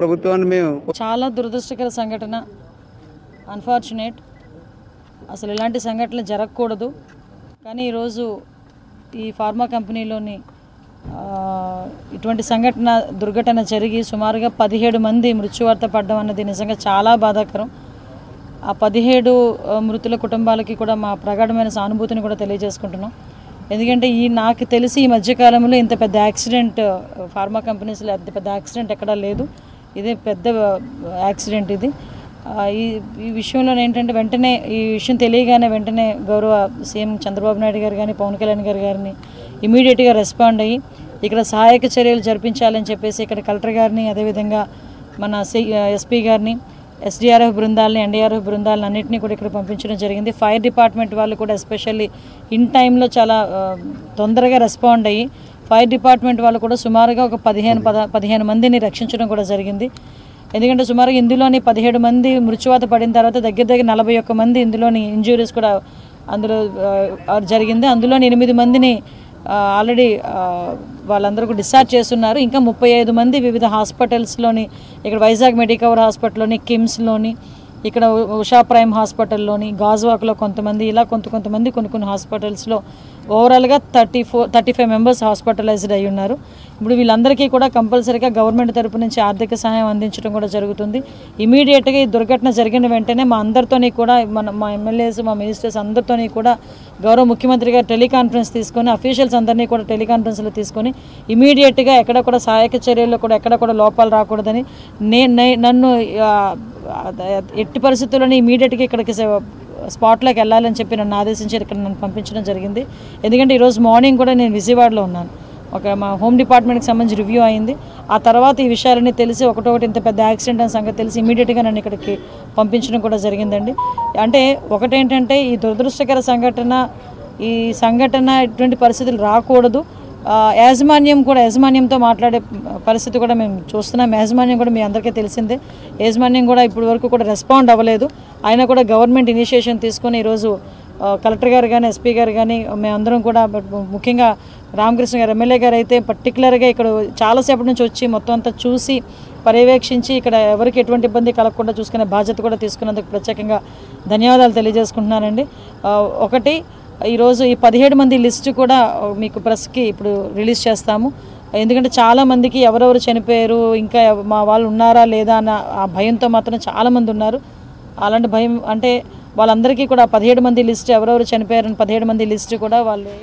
ప్రభుత్వాన్ని మేము చాలా దురదృష్టకర సంఘటన. అన్ఫార్చునేట్. అసలు ఇలాంటి సంఘటనలు జరగకూడదు. కానీ ఈరోజు ఈ ఫార్మా కంపెనీలోని ఇటువంటి దుర్ఘటన జరిగి సుమారుగా 17 మంది మృత్యువార్త పడడం అన్నది నిజంగా చాలా బాధాకరం. ఆ 17 మృతుల కుటుంబాలకి కూడా మా ప్రగాఢమైన సానుభూతిని కూడా తెలియజేసుకుంటున్నాం. ఎందుకంటే నాకు తెలిసి ఈ మధ్యకాలంలో ఇంత పెద్ద యాక్సిడెంట్ ఫార్మా కంపెనీస్లో అంత పెద్ద యాక్సిడెంట్ ఎక్కడా లేదు. ఇదే పెద్ద యాక్సిడెంట్ ఇది. ఈ విషయంలో ఏంటంటే వెంటనే ఈ విషయం తెలియగానే వెంటనే గౌరవ సీఎం చంద్రబాబు నాయుడు గారు కానీ పవన్ కళ్యాణ్ గారిని ఇమీడియట్గా రెస్పాండ్ అయ్యి ఇక్కడ సహాయక చర్యలు జరిపించాలని చెప్పేసి ఇక్కడ కలెక్టర్ గారిని, అదేవిధంగా మన ఎస్పీ గారిని, ఎస్డీఆర్ఎఫ్ బృందాలని, ఎన్డీఆర్ఎఫ్ బృందాలను అన్నింటినీ కూడా ఇక్కడ పంపించడం జరిగింది. ఫైర్ డిపార్ట్మెంట్ వాళ్ళు కూడా ఎస్పెషల్లీ ఇన్ టైంలో చాలా తొందరగా రెస్పాండ్ అయ్యి ఫైర్ డిపార్ట్మెంట్ వాళ్ళు కూడా సుమారుగా ఒక 15 మందిని రక్షించడం కూడా జరిగింది. ఎందుకంటే సుమారుగా ఇందులోని 17 మంది మృత్యువాత పడిన తర్వాత దగ్గర 41 మంది ఇందులోని ఇంజ్యూరీస్ కూడా అందులో జరిగింది. అందులోని 8 మందిని ఆల్రెడీ వాళ్ళందరూ డిశ్చార్జ్ చేస్తున్నారు. ఇంకా 35 మంది వివిధ హాస్పిటల్స్లోని, ఇక్కడ వైజాగ్ మెడికవర్ హాస్పిటల్లోని, కిమ్స్లోని, ఇక్కడ ఉషా ప్రైమ్ హాస్పిటల్లోని, గాజువాక్లో కొంతమంది, ఇలా కొంతమంది కొన్ని హాస్పిటల్స్లో ఓవరాల్గా 35 మెంబర్స్ హాస్పిటలైజ్డ్ అయి ఉన్నారు. ఇప్పుడు వీళ్ళందరికీ కూడా కంపల్సరీగా గవర్నమెంట్ తరపు నుంచి ఆర్థిక సహాయం అందించడం కూడా జరుగుతుంది. ఇమీడియట్గా ఈ దుర్ఘటన జరిగిన వెంటనే మా అందరితోని కూడా మా ఎమ్మెల్యేస్, మా మినిస్టర్స్ అందరితోని కూడా గౌరవ ముఖ్యమంత్రి గారు టెలికాన్ఫరెన్స్ తీసుకొని, అఫీషియల్స్ అందరినీ కూడా టెలికాన్ఫరెన్స్లో తీసుకొని ఇమీడియట్గా ఎక్కడ కూడా సహాయక చర్యల్లో కూడా ఎక్కడ కూడా లోపాలు రాకూడదని నన్ను ఎట్టి పరిస్థితుల్లోనే ఇమీడియట్గా ఇక్కడికి స్పాట్లోకి వెళ్ళాలని చెప్పి నన్ను ఆదేశించి ఇక్కడ నన్ను పంపించడం జరిగింది. ఎందుకంటే ఈరోజు మార్నింగ్ కూడా నేను విజయవాడలో ఉన్నాను. మా హోమ్ డిపార్ట్మెంట్కి సంబంధించి రివ్యూ అయింది. ఆ తర్వాత ఈ విషయాలన్నీ తెలిసి ఒకటొకటి ఇంత పెద్ద యాక్సిడెంట్ అనే సంగతి తెలిసి ఇమీడియట్గా నన్ను ఇక్కడికి పంపించడం కూడా జరిగిందండి. అంటే ఒకటేంటంటే ఈ దురదృష్టకర సంఘటన ఇటువంటి పరిస్థితులు రాకూడదు. యాజమాన్యంతో మాట్లాడే పరిస్థితి కూడా మేము చూస్తున్నాం. యాజమాన్యం కూడా మీ అందరికీ తెలిసిందే. యాజమాన్యం కూడా ఇప్పటి వరకు కూడా రెస్పాండ్ అవ్వలేదు. అయినా కూడా గవర్నమెంట్ ఇనిషియేషన్ తీసుకొని ఈరోజు కలెక్టర్ గారు కానీ, ఎస్పీ గారు కానీ, మేమందరం కూడా ముఖ్యంగా రామకృష్ణ గారు ఎమ్మెల్యే గారు అయితే పర్టికులర్గా ఇక్కడ చాలాసేపటి నుంచి వచ్చి మొత్తం అంతా చూసి పర్యవేక్షించి ఇక్కడ ఎవరికి ఎటువంటి ఇబ్బంది కలగకుండా చూసుకునే బాధ్యత కూడా తీసుకున్నందుకు ప్రత్యేకంగా ధన్యవాదాలు తెలియజేసుకుంటున్నానండి. ఒకటి, ఈరోజు ఈ 17 మంది లిస్టు కూడా మీకు ప్రెస్కి ఇప్పుడు రిలీజ్ చేస్తాము. ఎందుకంటే చాలామందికి ఎవరెవరు చనిపోయారు, ఇంకా మా వాళ్ళు ఉన్నారా లేదా అన్న ఆ భయంతో మాత్రం చాలామంది ఉన్నారు. అలాంటి భయం అంటే వాళ్ళందరికీ కూడా 17 మంది లిస్టు ఎవరెవరు చనిపోయారని 17 మంది లిస్టు కూడా వాళ్ళు